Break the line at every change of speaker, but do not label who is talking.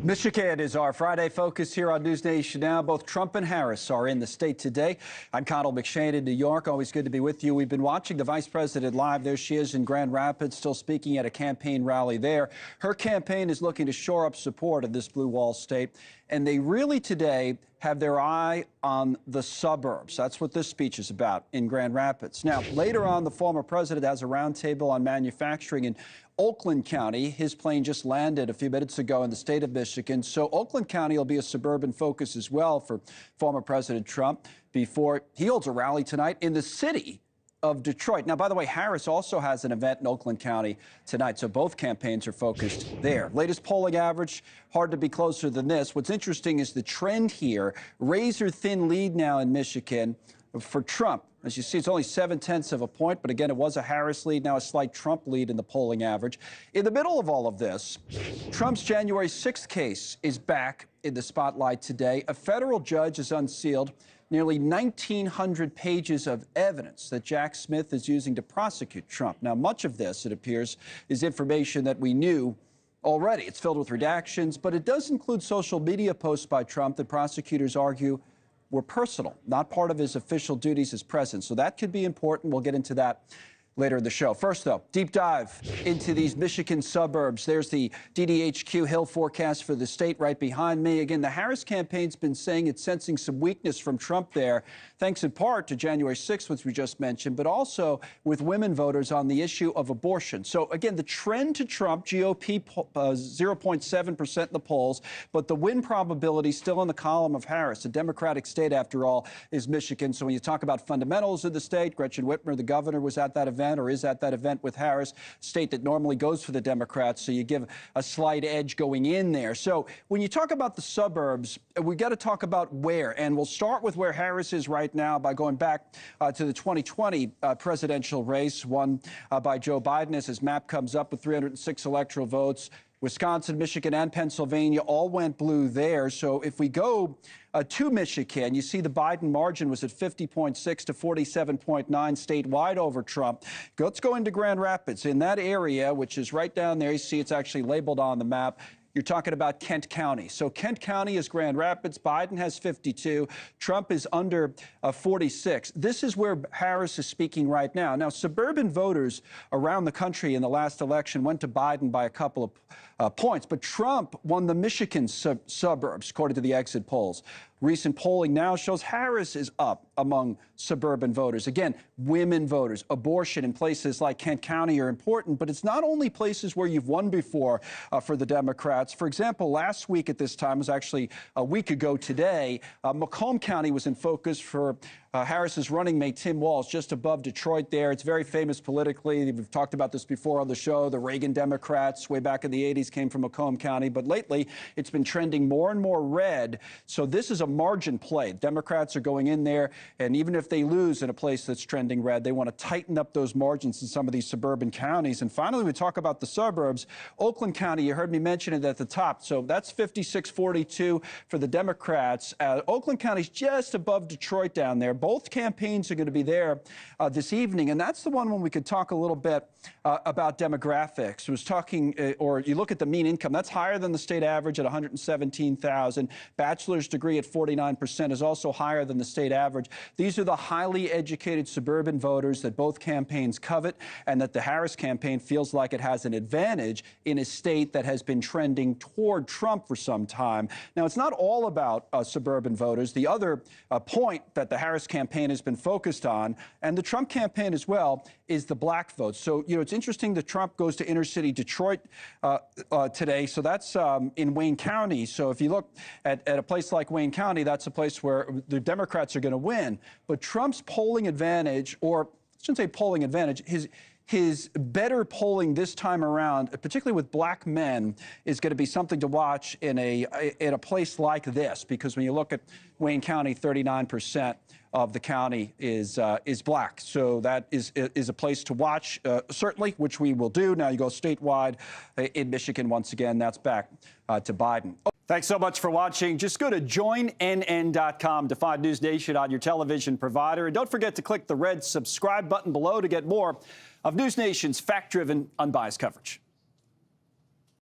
Michigan is our Friday focus here on News Nation Now. Both Trump and Harris are in the state today. I'm Connell McShane in New York. Always good to be with you. We've been watching the vice president live. There she is in Grand Rapids, still speaking at a campaign rally there. Her campaign is looking to shore up support of this blue wall state. And they really today have their eye on the suburbs. That's what this speech is about in Grand Rapids. Now, later on, the former president has a roundtable on manufacturing in Oakland County. His plane just landed a few minutes ago in the state of Michigan. So Oakland County will be a suburban focus as well for former President Trump before he holds a rally tonight in the city of Detroit. Now, by the way, Harris also has an event in Oakland County tonight, so both campaigns are focused there. Latest polling average, hard to be closer than this. What's interesting is the trend here. Razor-thin lead now in Michigan for Trump. As you see, it's only 0.7 of a point, but again, it was a Harris lead, now a slight Trump lead in the polling average. In the middle of all of this, Trump's January 6th case is back in the spotlight today. A federal judge has unsealed nearly 1,900 pages of evidence that Jack Smith is using to prosecute Trump. Now, much of this, it appears, is information that we knew already. It's filled with redactions, but it does include social media posts by Trump that prosecutors argue were personal, not part of his official duties as president. So that could be important. We'll get into that later in the show. First, though, deep dive into these Michigan suburbs. There's the DDHQ Hill forecast for the state right behind me. Again, the Harris campaign's been saying it's sensing some weakness from Trump there, thanks in part to January 6th, which we just mentioned, but also with women voters on the issue of abortion. So, again, the trend to Trump, GOP 0.7% in the polls, but the win probability still in the column of Harris. A Democratic state, after all, is Michigan. So when you talk about fundamentals of the state, Gretchen Whitmer, the governor, was at that event, or is at that event with Harris, state that normally goes for the Democrats, so you give a slight edge going in there. So when you talk about the suburbs, we got to talk about where, and we'll start with where Harris is right now by going back to the 2020 presidential race won by Joe Biden as his map comes up with 306 electoral votes. Wisconsin, Michigan, and Pennsylvania all went blue there. So if we go to Michigan, you see the Biden margin was at 50.6 to 47.9 statewide over Trump. Let's go into Grand Rapids. In that area, which is right down there, you see it's actually labeled on the map. You're talking about Kent County. So Kent County is Grand Rapids. Biden has 52. Trump is under 46. This is where Harris is speaking right now. Now, suburban voters around the country in the last election went to Biden by a couple of points, but Trump won the Michigan suburbs, according to the exit polls. Recent polling now shows Harris is up among suburban voters. Again, women voters, abortion in places like Kent County are important, but it's not only places where you've won before for the Democrats. For example, last week at this time, it was actually a week ago today, Macomb County was in focus for Harris's running mate, Tim Walz, just above Detroit there. It's very famous politically. We've talked about this before on the show. The Reagan Democrats way back in the 80s came from Macomb County, but lately it's been trending more and more red. So this is a margin play. Democrats are going in there, and even if they lose in a place that's trending red, they want to tighten up those margins in some of these suburban counties. And finally, we talk about the suburbs. Oakland County, you heard me mention it at the top. So that's 56-42 for the Democrats. Oakland County's just above Detroit down there. Both campaigns are going to be there this evening, and that's the one when we could talk a little bit about demographics. I was talking, or you look at the mean income, that's higher than the state average at 117,000. Bachelor's degree at 49% is also higher than the state average. These are the highly educated suburban voters that both campaigns covet, and that the Harris campaign feels like it has an advantage in a state that has been trending toward Trump for some time. Now, it's not all about suburban voters. The other point that the Harris campaign has been focused on, and the Trump campaign as well, is the black vote. So, you know, it's interesting that Trump goes to inner city Detroit today. So that's in Wayne County. So if you look at a place like Wayne County, that's a place where the Democrats are going to win. But Trump's polling advantage, or I shouldn't say polling advantage, his better polling this time around, particularly with black men, is going to be something to watch in a place like this, because when you look at Wayne County, 39% of the county is black. So that is a place to watch, certainly, which we will do. Now you go statewide in Michigan once again. That's back to Biden. Thanks so much for watching. Just go to joinnn.com to find News Nation on your television provider. And don't forget to click the red subscribe button below to get more of News Nation's fact-driven, unbiased coverage.